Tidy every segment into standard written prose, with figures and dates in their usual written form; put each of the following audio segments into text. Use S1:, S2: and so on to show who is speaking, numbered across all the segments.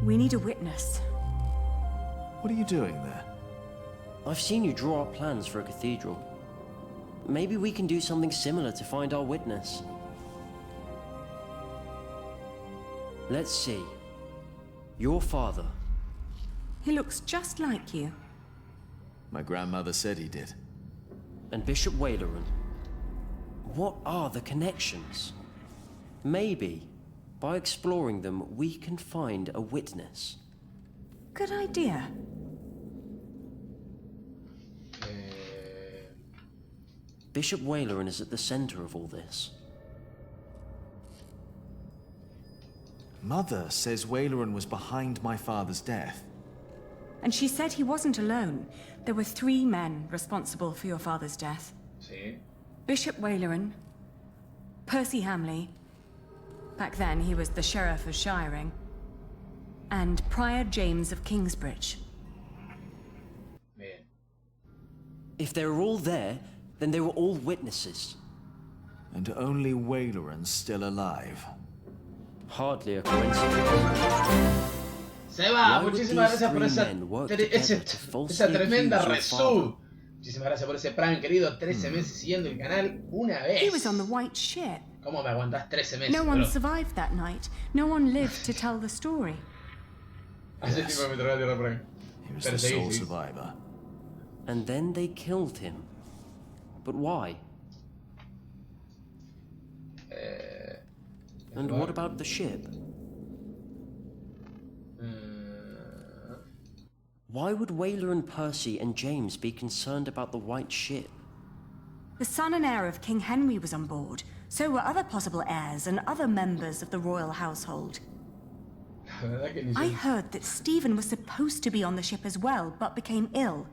S1: We need a witness.
S2: What are you doing there?
S3: I've seen you draw up plans for a cathedral. Maybe we can do something similar to find our witness. Let's see. Your father.
S1: He looks just like you.
S2: My grandmother said he did.
S3: And Bishop Waleran. What are the connections? Maybe, by exploring them, we can find a witness.
S1: Good idea.
S3: Bishop Waleran is at the center of all this.
S2: Mother says Waleran was behind my father's death.
S1: And she said he wasn't alone. There were 3 men responsible for your father's death.
S4: Sí.
S1: Bishop Waleran, Percy Hamley, back then he was the Sheriff of Shiring, and Prior James of Kingsbridge.
S4: Bien.
S3: If they were all there, then they were all witnesses.
S2: And only Waleran's still alive.
S3: Hardly a coincidence.
S4: Se va,
S3: Why would
S4: muchísimas
S3: these
S4: gracias por
S3: three
S4: esa,
S3: men work
S4: esa
S3: together to falsely
S4: tremenda
S3: accuse your
S4: resub. Muchísimas gracias por ese prime, querido. 13 meses siguiendo el canal una vez.
S1: He was on the white ship.
S4: ¿Cómo me aguantás 13 meses?
S1: No one
S4: bro?
S1: survived that night. No one lived to tell the story.
S4: Hace tiempo que me traigo la tierra prime.
S2: He was
S4: Pero
S2: the sole
S4: seguí.
S2: survivor.
S3: And then they killed him. But why? And what about the ship? Why would Waleran, Percy, and James be concerned about the white ship?
S1: The son and heir of King Henry was on board. So were other possible heirs and other members of the royal household.
S4: La verdad que ni
S1: I
S4: sé.
S1: heard that Stephen was supposed to be on the ship as well, but became ill.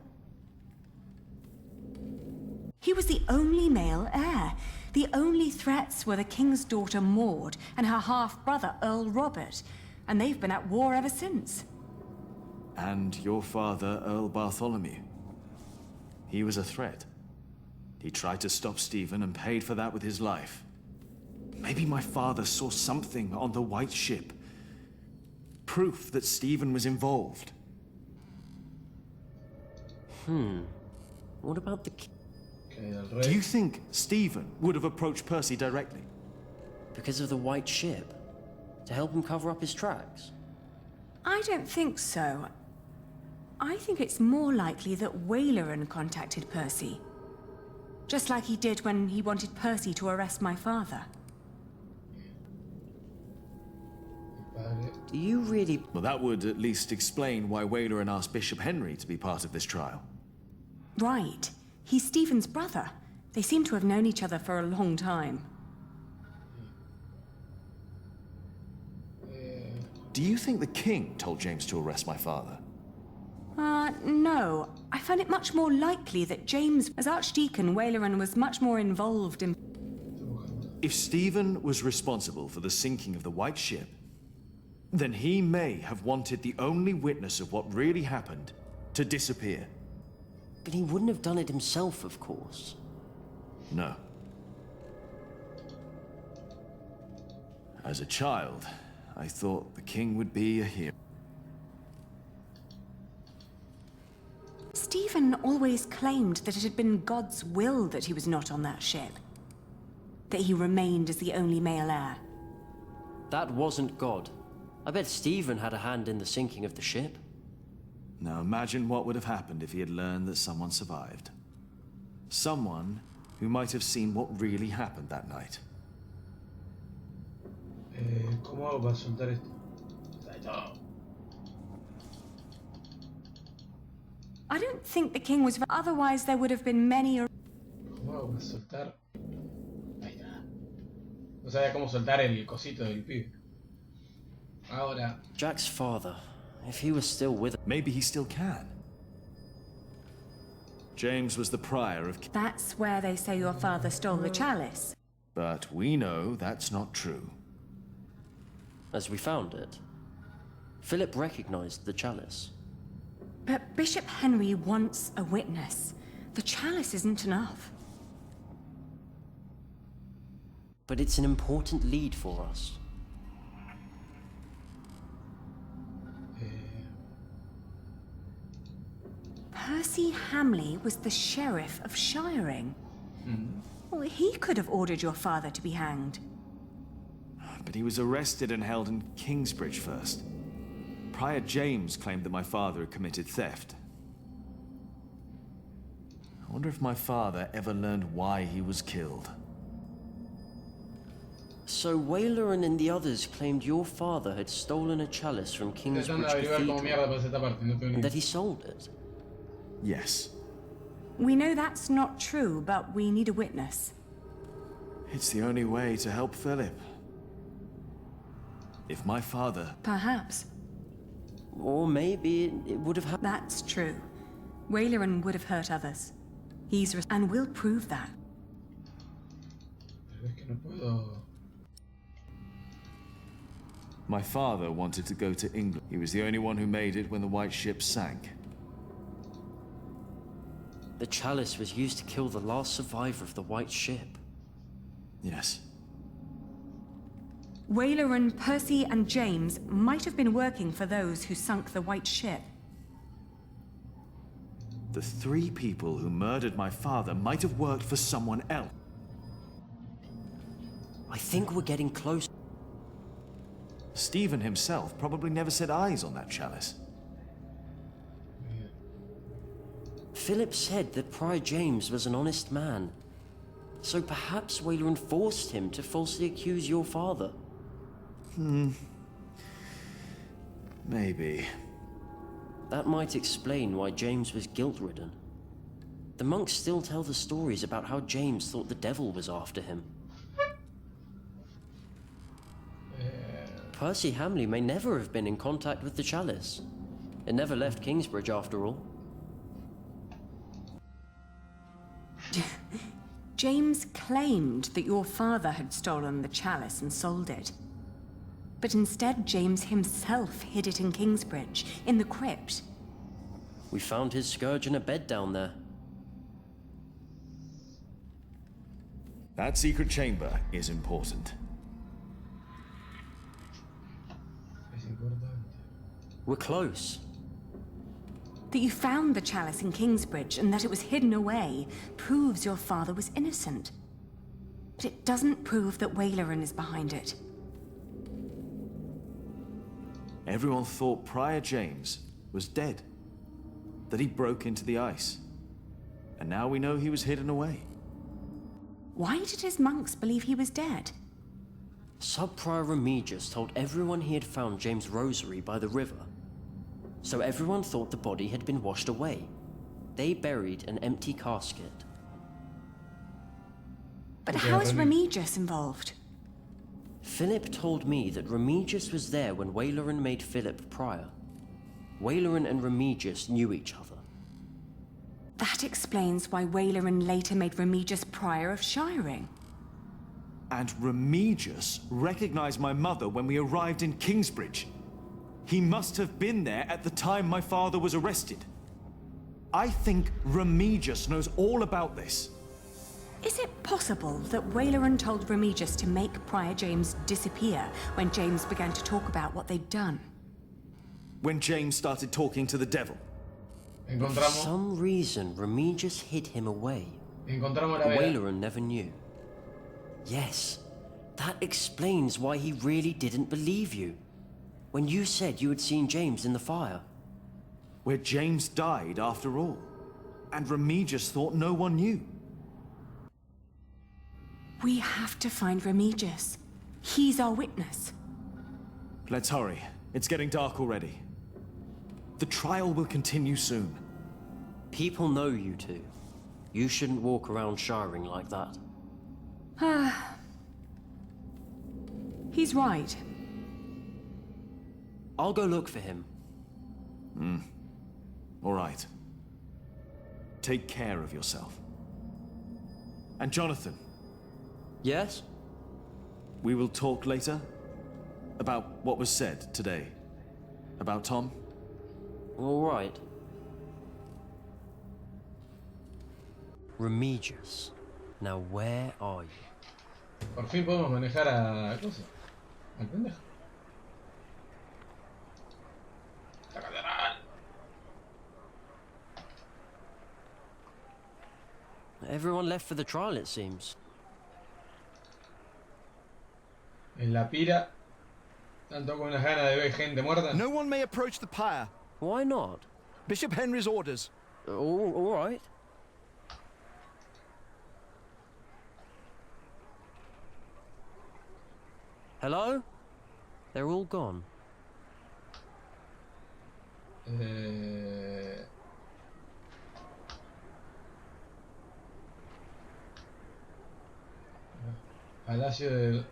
S1: He was the only male heir. The only threats were the king's daughter Maud and her half-brother Earl Robert, and they've been at war ever since.
S2: And your father, Earl Bartholomew. He was a threat. He tried to stop Stephen and paid for that with his life. Maybe my father saw something on the white ship. Proof that Stephen was involved.
S3: What about the
S2: Do you think Stephen would have approached Percy directly?
S3: because of the white ship? To help him cover up his tracks?
S1: I don't think so. I think it's more likely that Waleran contacted Percy. Just like he did when he wanted Percy to arrest my father.
S4: Vale.
S3: Do you really...
S2: Well, that would at least explain why Waleran asked Bishop Henry to be part of this trial.
S1: Right. He's Stephen's brother. They seem to have known each other for a long time.
S2: Do you think the king told James to arrest my father?
S1: No. I find it much more likely that James, as Archdeacon, Waleran was much more involved in...
S2: If Stephen was responsible for the sinking of the white ship, then he may have wanted the only witness of what really happened to disappear.
S3: But he wouldn't have done it himself, of course.
S2: No. As a child, I thought the king would be a hero.
S1: Stephen always claimed that it had been God's will that he was not on that ship. That he remained as the only male heir.
S3: That wasn't God. I bet Stephen had a hand in the sinking of the ship.
S2: Now imagine what would have happened if he had learned that someone survived. Someone who might have seen what really happened that night.
S4: ¿Cómo hago para soltar esto? Ahí está.
S1: I don't think the king was... Otherwise there would have been many...
S4: ¿Cómo hago para soltar? Ahí está. No sabía cómo soltar el cosito del pibe. Ahora.
S3: Jack's father, if he was still with us...
S2: Maybe he still can. James was the prior of...
S1: That's where they say your father stole the chalice.
S2: But we know that's not true.
S3: As we found it. Philip recognized the chalice.
S1: But Bishop Henry wants a witness. The chalice isn't enough.
S3: But it's an important lead for us.
S1: Percy Hamley was the sheriff of Shiring. Well, he could have ordered your father to be hanged.
S2: But he was arrested and held in Kingsbridge first. Prior James claimed that my father had committed theft. I wonder if my father ever learned why he was killed.
S3: So Wayleran and the others claimed your father had stolen a chalice from
S4: Intentando
S3: Kingsbridge
S4: averiguar cómo
S3: Cathedral,
S4: mierda pasa esta parte, no tengo ni
S3: and that
S4: idea.
S3: he sold it.
S2: Yes.
S1: We know that's not true, but we need a witness.
S2: It's the only way to help Philip. If my father...
S1: Perhaps.
S3: Or maybe it would have happened.
S1: That's true. Wayleran would have hurt others. And we'll prove that.
S4: Pero es que no puedo...
S2: My father wanted to go to England. He was the only one who made it when the White Ship sank.
S3: The chalice was used to kill the last survivor of the White Ship.
S2: Yes.
S1: Wayleran, Percy, and James might have been working for those who sunk the White Ship.
S2: The three people who murdered my father might have worked for someone else.
S3: I think we're getting close.
S2: Stephen himself probably never set eyes on that chalice.
S3: Philip said that Prior James was an honest man. So perhaps Wayleran forced him to falsely accuse your father.
S2: Maybe.
S3: That might explain why James was guilt-ridden. The monks still tell the stories about how James thought the devil was after him. Percy Hamley may never have been in contact with the chalice. It never left Kingsbridge after all.
S1: James claimed that your father had stolen the chalice and sold it. But instead, James himself hid it in Kingsbridge, in the crypt.
S3: We found his scourge in a bed down there.
S2: That secret chamber is important.
S4: Es importante.
S3: We're close.
S1: That you found the chalice in Kingsbridge and that it was hidden away proves your father was innocent. But it doesn't prove that Wayleran is behind it.
S2: Everyone thought Prior James was dead. That he broke into the ice. And now we know he was hidden away.
S1: Why did his monks believe he was dead?
S3: Sub-Prior Remigius told everyone he had found James' rosary by the river. So everyone thought the body had been washed away. They buried an empty casket.
S1: But how is Remigius involved?
S3: Philip told me that Remigius was there when Wayleran made Philip prior. Wayleran and Remigius knew each other.
S1: That explains why Wayleran later made Remigius prior of Shiring.
S2: And Remigius recognized my mother when we arrived in Kingsbridge. He must have been there at the time my father was arrested. I think Remigius knows all about this.
S1: Is it possible that Wayleran told Remigius to make Prior James disappear when James began to talk about what they'd done?
S2: When James started talking to the devil.
S3: For
S4: Encontramos,
S3: some reason, Remigius hid him away.
S4: encontramos la
S3: But
S4: vela.
S3: Wayleran never knew. Yes, that explains why he really didn't believe you. When you said you had seen James in the fire.
S2: Where James died after all. And Remigius thought no one knew.
S1: We have to find Remigius. He's our witness.
S2: Let's hurry. It's getting dark already. The trial will continue soon.
S3: People know you two. You shouldn't walk around shiring like that.
S1: He's right.
S3: I'll go look for him.
S2: All right. Take care of yourself. And Jonathan,
S3: Yes?
S2: we will talk later about what was said today. About Tom.
S3: All right. Remigius. Now where are you?
S4: Por fin podemos manejar a... cosa. Al pendejo. La catedral.
S3: Everyone left for the trial, it seems.
S4: En la pira, tanto con unas ganas de ver gente muerta.
S5: No one may approach the pyre.
S3: Why not?
S5: Bishop Henry's orders.
S3: All right. Hello? They're all gone.
S4: Palacio del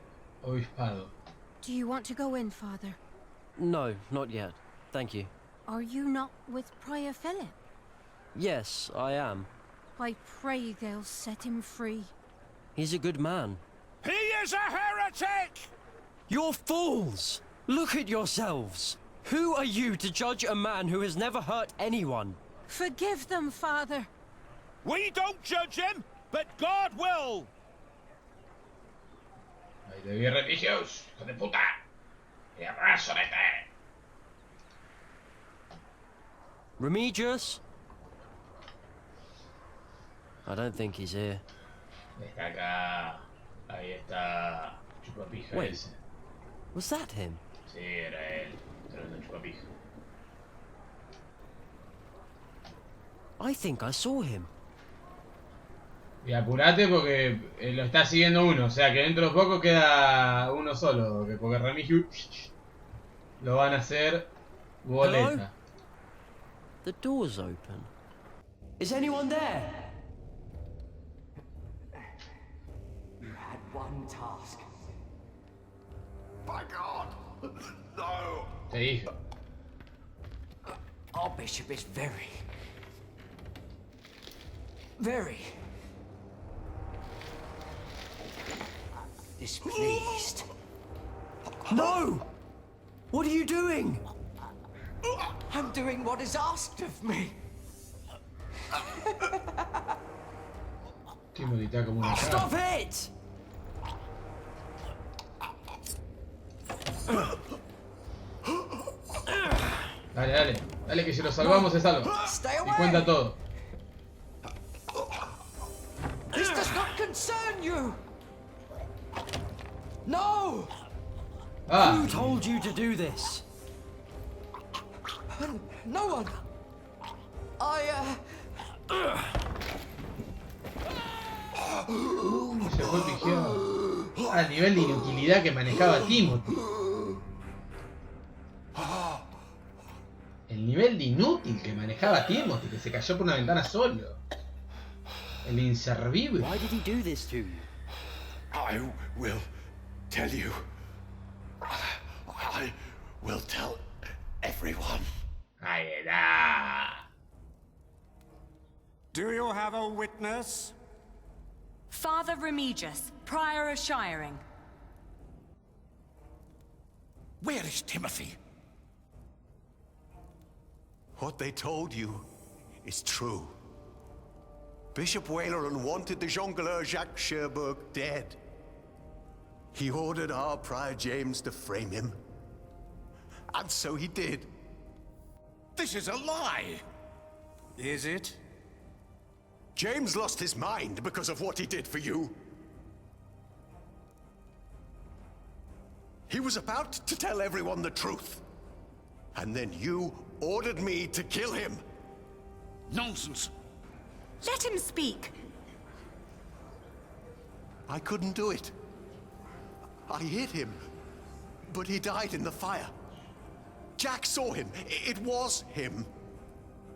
S4: Obispado.
S6: Do you want to go in, Father?
S3: No, not yet. Thank you.
S6: Are you not with Prior Philip?
S3: Yes, I am.
S6: I pray they'll set him free.
S3: He's a good man.
S5: He is a heretic!
S3: You're fools! Look at yourselves! Who are you to judge a man who has never hurt anyone?
S6: Forgive them, Father.
S5: We don't judge him, but God will!
S4: Ahí te vi religioso, hijo de puta. Y abrazo de este.
S3: Remigius? I don't think he's here.
S4: Está acá. Ahí está. Chupapija
S3: Wait.
S4: ese.
S3: Was that him?
S4: Sí, era él. Tremendo chupapija.
S3: I think I saw him.
S4: Y apurate porque lo está siguiendo uno. O sea que dentro de poco queda uno solo. Porque Remigio lo van a hacer boleta.
S3: Hello? The door's open. Is anyone there?
S7: You had one task.
S8: By God! No!
S4: Te dije.
S7: Our bishop is very displeased.
S3: No! What are you doing?
S7: I'm doing what is asked of me.
S4: Timothy está como una
S3: Stop
S4: cabra.
S3: it!
S4: Dale, dale. Dale que si lo salvamos se salva.
S7: Stay
S4: Y
S7: away!
S4: cuenta todo.
S7: This does not concern you! No!
S4: Ah,
S3: Who told you to do this?
S7: No one!
S4: se fue pijeado. Al nivel de inutilidad que manejaba Timothy. El nivel de inútil que manejaba Timothy, que se cayó por una ventana solo. El inservible.
S3: Why did he do this to you?
S8: I will tell you. I will tell everyone.
S4: Ahí está.
S9: Do you have a witness?
S1: Father Remigius, prior of Shiring.
S8: Where is Timothy? What they told you is true. Bishop Waleran wanted the jongleur Jacques Cherbourg dead. He ordered our Prior James to frame him. And so he did. This is a lie!
S9: Is it?
S8: James lost his mind because of what he did for you. He was about to tell everyone the truth. And then you ordered me to kill him.
S9: Nonsense!
S1: Let him speak.
S8: I couldn't do it. I hit him, but he died in the fire. Jack saw him. It was him.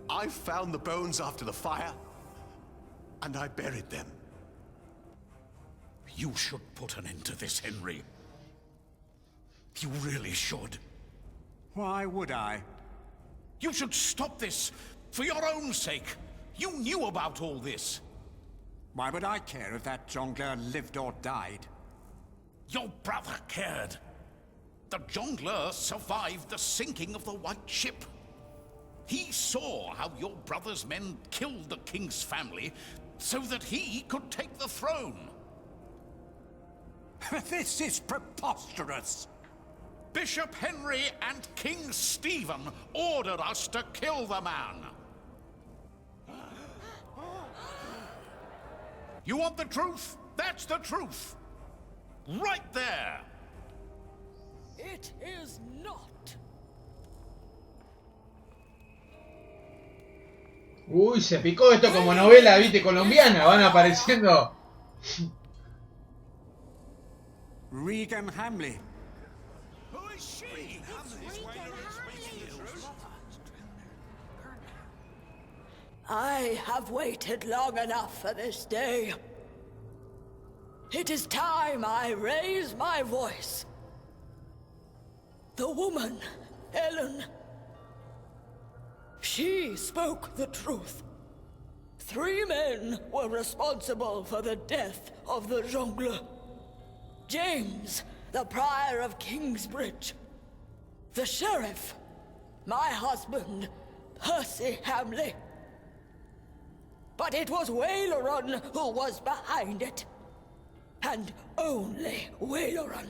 S8: I found the bones after the fire, and I buried them.
S9: You should put an end to this, Henry. You really should. Why would I? You should stop this, for your own sake. You knew about all this. Why would I care if that jongleur lived or died? Your brother cared. The jongleur survived the sinking of the White Ship. He saw how your brother's men killed the king's family so that he could take the throne. This is preposterous. Bishop Henry and King Stephen ordered us to kill the man. You want the truth? That's the truth. Right there.
S7: It is not.
S4: Uy, se picó esto como novela, viste, colombiana. Van apareciendo.
S10: Regan Hamley.
S9: Who is she?
S7: I have waited long enough for this day. It is time I raise my voice. The woman, Ellen, she spoke the truth. 3 men were responsible for the death of the jongleur. James, the prior of Kingsbridge. The sheriff, my husband, Percy Hamley. But it was Waileron who was behind it. And only Waileron.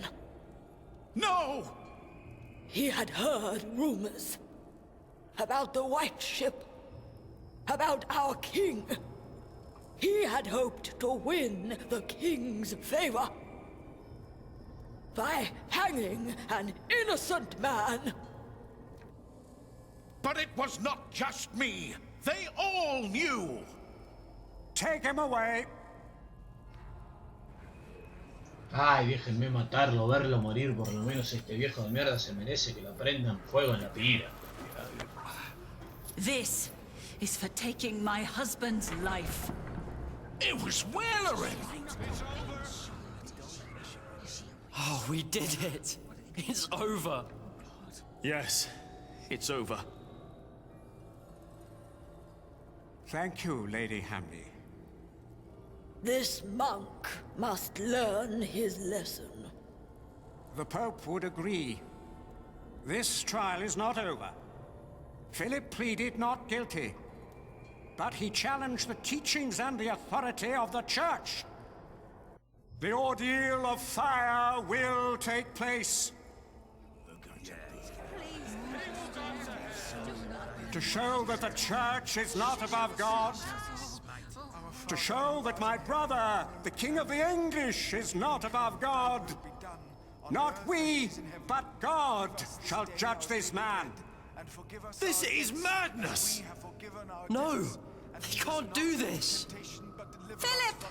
S9: No!
S7: He had heard rumors about the White Ship, about our king. He had hoped to win the king's favor by hanging an innocent man.
S9: But it was not just me. They all knew.
S10: Take him away.
S4: Ay, déjenme matarlo, verlo morir. Por lo menos este viejo de mierda se merece que lo prendan fuego en la pira.
S11: This is for taking my husband's life.
S9: It was Waileron.
S3: Oh, we did it. It's over.
S2: Yes, it's over.
S10: Thank you, Lady Hamley.
S7: This monk must learn his lesson.
S10: The Pope would agree. This trial is not over. Philip pleaded not guilty, but he challenged the teachings and the authority of the Church. The ordeal of fire will take place. To show that the Church is not above God. To show that my brother, the King of the English, is not above God. Not we, but God shall judge this man.
S2: This is madness!
S3: No, he can't do this.
S1: Philip!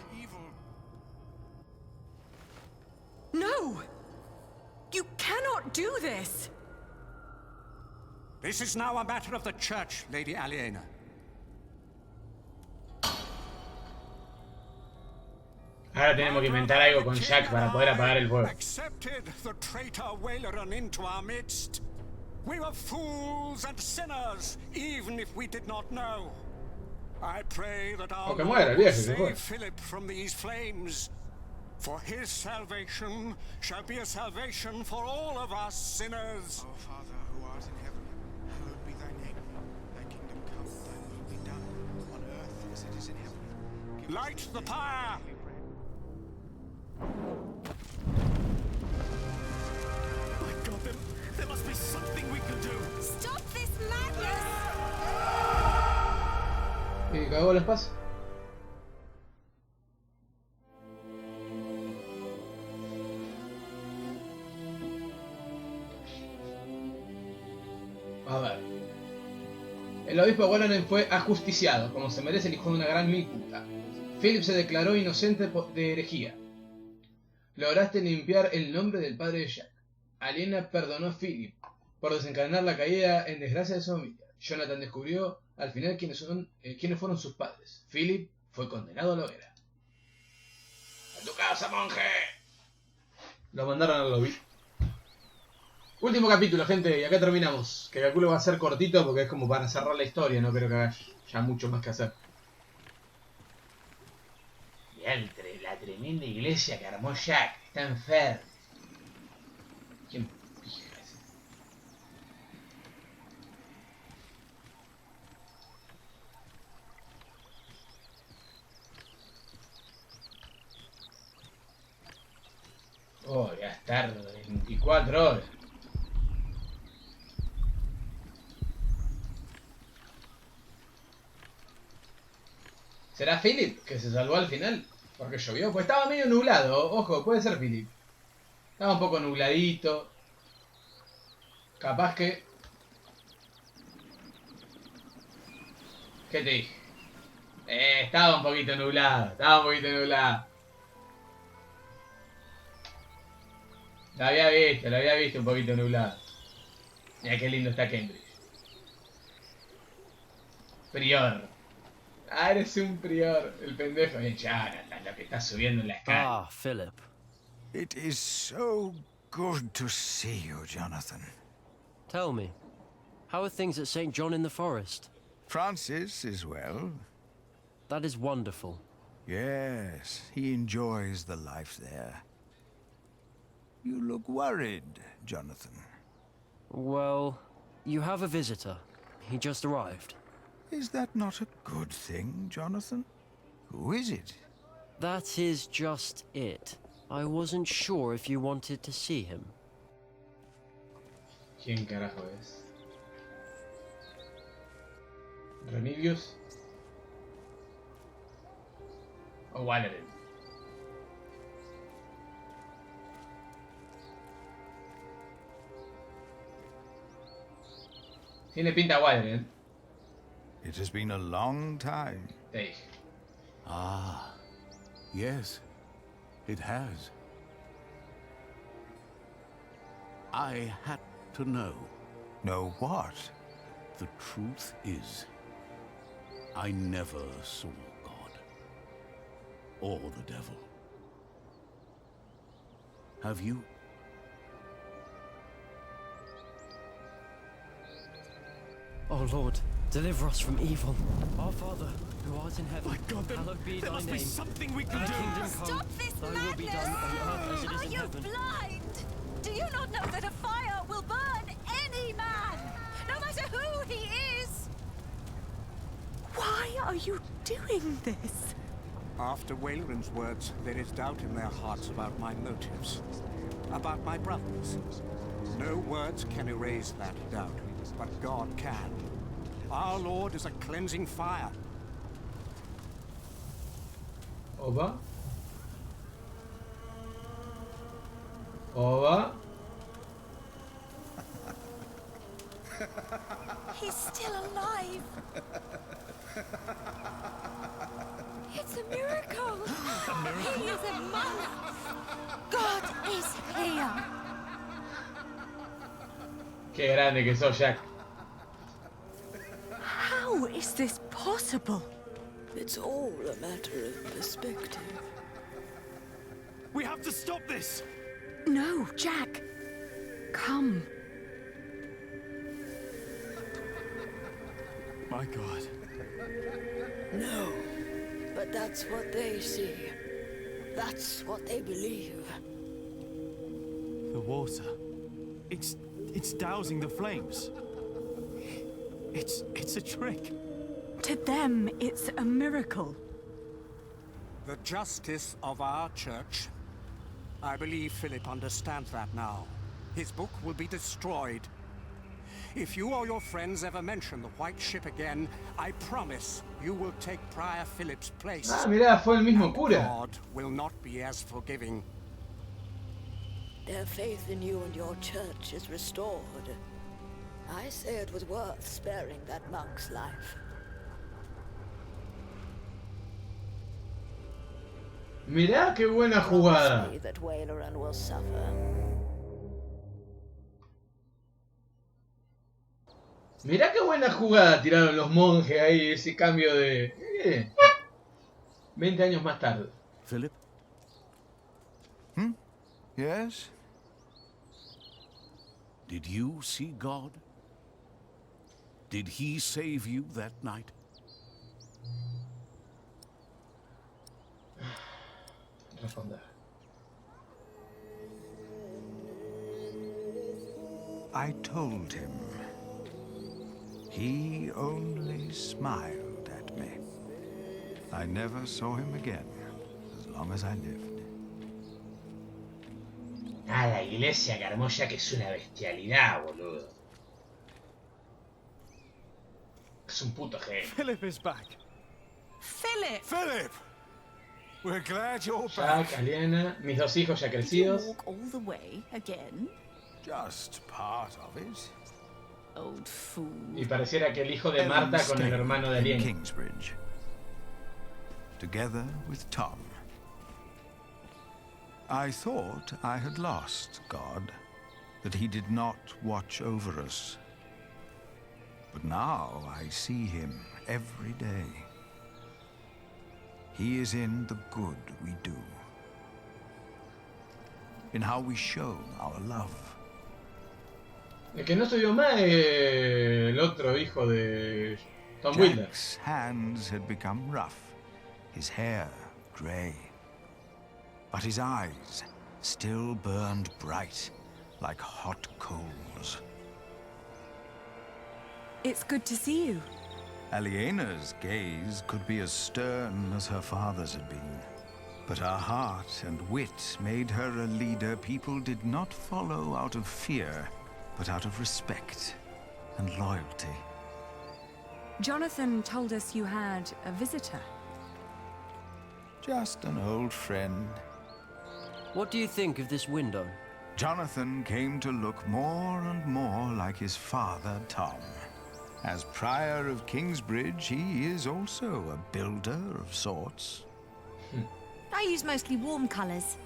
S1: No! You cannot do this!
S10: This is now a matter of the Church, Lady Aliena.
S4: Ahora tenemos que inventar algo con Jack para poder apagar el fuego.
S10: Accepted the traitor Waileron into our midst. We were fools and sinners, even if we did not know. I pray that our
S4: Que
S10: Lord
S4: muera el
S10: will
S4: viejo, que muera.
S10: save Philip from these flames. For his salvation shall be a salvation for all of us sinners.
S12: Our Father who art in heaven, hallowed be thy name. Thy kingdom come, thy will be done, on earth as it is in heaven. Give us
S10: Light
S12: this
S10: the
S12: day
S10: pyre!
S12: our daily bread.
S2: My God, there must be something we can do.
S1: Stop this madness!
S4: ¿Y cagó el espacio? A ver. El obispo Wallenen fue ajusticiado, como se merece el hijo de una gran mil puta. Philip se declaró inocente de herejía. Lograste limpiar el nombre del padre de Jack. Aliena perdonó a Philip por desencadenar la caída en desgracia de su familia. Jonathan descubrió al final quiénes fueron sus padres. Philip fue condenado a la hoguera. ¡A tu casa, monje! Lo mandaron al lobby. Último capítulo, gente, y acá terminamos. Que calculo va a ser cortito porque es como para cerrar la historia, no creo que haya ya mucho más que hacer. Y la tremenda iglesia que armó Jack, está enfermo. ¿Quién pija ese? Oh, ya es tarde, 24 horas. ¿Será Philip que se salvó al final? ¿Por qué llovió? Pues estaba medio nublado. Ojo, puede ser Philip. Estaba un poco nubladito. Capaz que... ¿Qué te dije? Estaba un poquito nublado. Estaba un poquito nublado. Lo había visto un poquito nublado. Mira qué lindo está Cambridge. Prior. Ah, eres un prior. El pendejo. Jonathan, lo que está subiendo en la escala.
S3: Ah, Philip.
S12: It is so good to see you, Jonathan.
S3: Tell me, how are things at St. John in the Forest?
S12: Francis is well.
S3: That is wonderful.
S12: Yes, he enjoys the life there. You look worried, Jonathan.
S3: Well, you have a visitor. He just arrived.
S12: Is that not a good thing, Jonathan? Who is it?
S3: That is just it. I wasn't sure if you wanted to see him.
S4: ¿Quién carajo es? ¿Remedios? ¿O Wallerin? Tiene pinta Wallerin.
S12: It has been a long time.
S4: Hey.
S9: Ah, yes, it has. I had to know.
S12: Know what?
S9: The truth is, I never saw God or the devil. Have you?
S3: Oh Lord, deliver us from evil. Our Father, who art in heaven,
S9: My God,
S3: hallowed be
S9: there
S3: thy
S9: must
S3: name.
S9: be something we can
S3: Thy
S9: do.
S3: kingdom come,
S6: Stop this
S3: thy will be
S6: madness!
S3: done on earth as it is
S6: Are
S3: in
S6: you
S3: heaven.
S6: blind? Do you not know that a fire will burn any man, no matter who he is?
S1: Why are you doing this?
S10: After Wayland's words, there is doubt in their hearts about my motives, about my brothers. No words can erase that doubt, but God can. Our Lord is a cleansing fire.
S4: Oba. Oba.
S6: He's still alive. It's a miracle. He is among us. God is here.
S4: Qué grande que sos, Jack.
S1: How is this possible?
S7: It's all a matter of perspective.
S2: We have to stop this!
S1: No, Jack. Come.
S2: My God.
S7: No, but that's what they see. That's what they believe.
S2: The water. It's dousing the flames. It's a trick.
S1: To them, it's a miracle.
S10: The justice of our church. I believe Philip understands that now. His book will be destroyed. If you or your friends ever mention the White Ship again, I promise you will take Prior Philip's place.
S4: Ah, mirá, fue el mismo cura.
S10: God will not be as forgiving.
S7: Their faith in you and your church is restored. I say it was worth sparing that monk's life.
S4: Mirá qué buena jugada.
S7: Promise me that Wayland will suffer.
S4: Mirá qué buena jugada tiraron los monjes ahí, ese cambio de... 20 años más tarde.
S9: Philip?
S12: Yes?
S9: Did you see God? Did he save you that night?
S4: Responder.
S12: I told him. He only smiled at me. I never saw him again, as long as I lived.
S4: Ah, la iglesia que armó ya que es una bestialidad, boludo. Es un puto genio.
S5: Philip is back.
S6: Philip!
S9: Philip! We're glad you're
S4: Jack,
S9: back.
S4: Aliena, mis dos hijos ya
S11: Did you
S4: crecidos.
S11: walk all the way again?
S9: Just part of it.
S11: Old fool.
S4: Y pareciera que el hijo de Marta con el hermano de
S8: in
S4: Aliena.
S8: Kingsbridge, together with Tom. I thought I had lost God, that he did not watch over us. But now I see him every day. He is in the good we do, in how we show our love.
S4: El que no se vio más es el otro hijo de Tom Wilder.
S8: Jack's hands had become rough, his hair grey, but his eyes still burned bright like hot coals.
S1: It's good to see you.
S8: Aliena's gaze could be as stern as her father's had been, but her heart and wit made her a leader people did not follow out of fear, but out of respect and loyalty.
S1: Jonathan told us you had a visitor.
S8: Just an old friend.
S3: What do you think of this window?
S8: Jonathan came to look more and more like his father, Tom. As Prior of Kingsbridge, he is also a builder of sorts.
S13: I use mostly warm colours.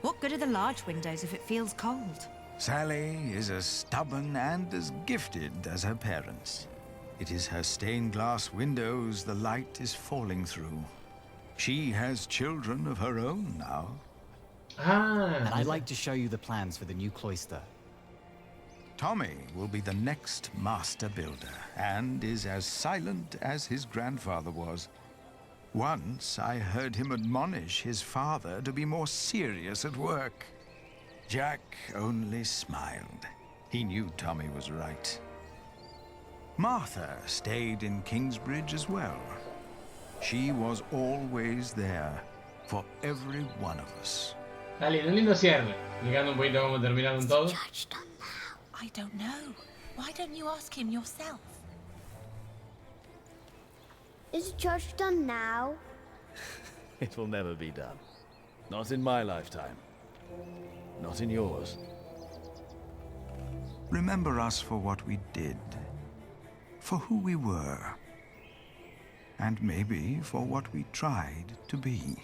S13: What good are the large windows if it feels cold?
S8: Sally is as stubborn and as gifted as her parents. It is her stained glass windows the light is falling through. She has children of her own now.
S14: And I'd like to show you the plans for the new cloister.
S8: Tommy will be the next master builder, and is as silent as his grandfather was. Once I heard him admonish his father to be more serious at work. Jack only smiled. He knew Tommy was right. Martha stayed in Kingsbridge as well. She was always there for every one of us.
S4: Dale, un lindo cierre. Explicando un poquito cómo terminaron todos.
S6: I don't know. Why don't you ask him yourself?
S15: Is the church done now?
S2: It will never be done. Not in my lifetime. Not in yours.
S8: Remember us for what we did, for who we were, and maybe for what we tried to be.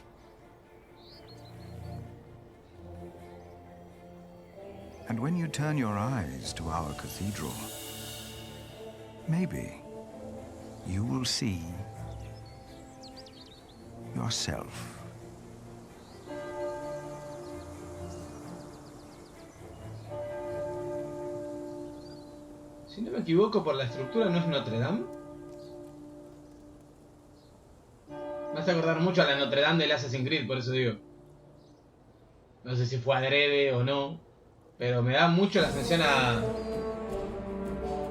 S8: And when you turn your eyes to our cathedral, maybe you will see yourself.
S4: Si no me equivoco, por la estructura no es Notre Dame. Me hace acordar mucho a la Notre Dame del Assassin's Creed, por eso digo. No sé si fue adrede o no, pero me da mucho la sensación a...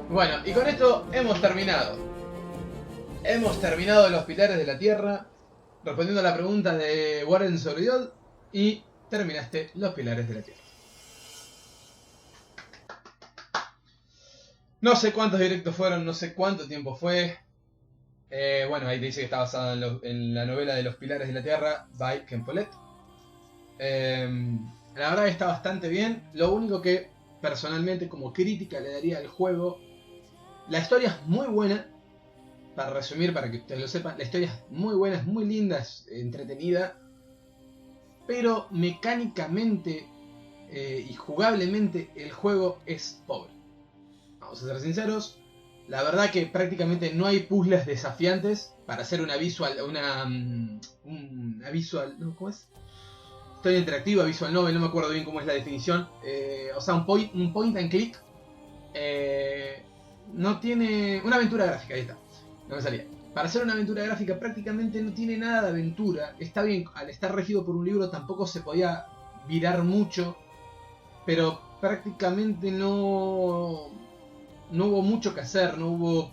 S4: Bueno, y con esto hemos terminado. Hemos terminado los pilares de la Tierra, respondiendo a la pregunta de Warren Soliod, y terminaste los pilares de la Tierra. No sé cuántos directos fueron, no sé cuánto tiempo fue. Bueno, ahí te dice que está basado en la novela de Los Pilares de la Tierra, by Ken Follett. La verdad que está bastante bien. Lo único que personalmente como crítica le daría al juego, la historia es muy buena. Para resumir, para que ustedes lo sepan, la historia es muy buena, es muy linda, es entretenida. Pero mecánicamente y jugablemente el juego es pobre. Vamos a ser sinceros. La verdad que prácticamente no hay puzzles desafiantes para hacer una visual, ¿no? ¿Cómo es? Historia interactiva, visual novel, no me acuerdo bien cómo es la definición. O sea, un point and click. No tiene... Una aventura gráfica, ahí está. No me salía. Para hacer una aventura gráfica prácticamente no tiene nada de aventura. Está bien, al estar regido por un libro tampoco se podía virar mucho. Pero prácticamente no hubo mucho que hacer, no hubo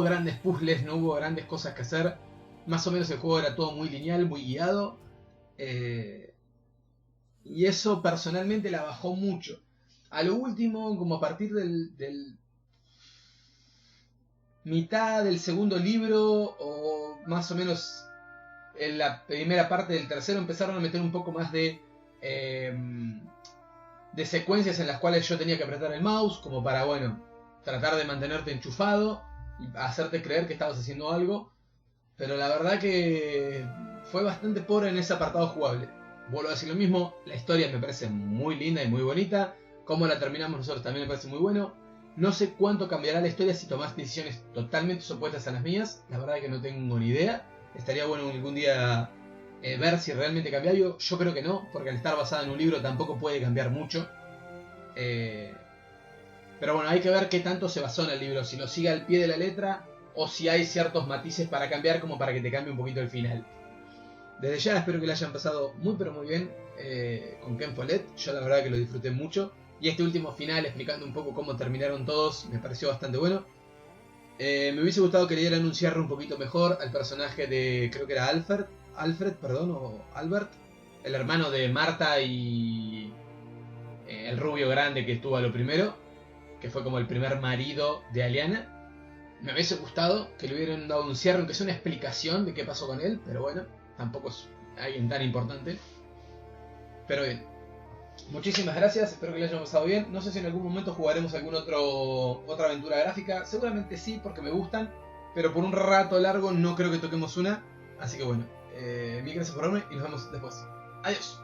S4: grandes puzzles, no hubo grandes cosas que hacer. Más o menos el juego era todo muy lineal, muy guiado. Y eso personalmente la bajó mucho. A lo último, como a partir del mitad del segundo libro, o más o menos en la primera parte del tercero, empezaron a meter un poco más de secuencias en las cuales yo tenía que apretar el mouse, como para, bueno, tratar de mantenerte enchufado y hacerte creer que estabas haciendo algo. Pero la verdad que fue bastante pobre en ese apartado jugable. Vuelvo a decir lo mismo, la historia me parece muy linda y muy bonita. Cómo la terminamos nosotros también me parece muy bueno. No sé cuánto cambiará la historia si tomás decisiones totalmente opuestas a las mías. La verdad que no tengo ni idea. Estaría bueno algún día ver si realmente cambia algo. Yo creo que no, porque al estar basada en un libro tampoco puede cambiar mucho. Pero bueno, hay que ver qué tanto se basó en el libro. Si lo sigue al pie de la letra o si hay ciertos matices para cambiar, como para que te cambie un poquito el final. Desde ya espero que la hayan pasado muy pero muy bien con Ken Follett. Yo la verdad que lo disfruté mucho. Y este último final, explicando un poco cómo terminaron todos, me pareció bastante bueno. Me hubiese gustado que le dieran un cierre un poquito mejor al personaje de, creo que era Alfred, o Albert, el hermano de Marta y el rubio grande que estuvo a lo primero, que fue como el primer marido de Aliana. Me hubiese gustado que le hubieran dado un cierre, aunque sea una explicación de qué pasó con él, pero bueno, tampoco es alguien tan importante. Pero bien, muchísimas gracias, espero que les haya pasado bien. No sé si en algún momento jugaremos otra aventura gráfica, seguramente sí, porque me gustan, pero por un rato largo no creo que toquemos una. Así que bueno, mil gracias por verme y nos vemos después. Adiós.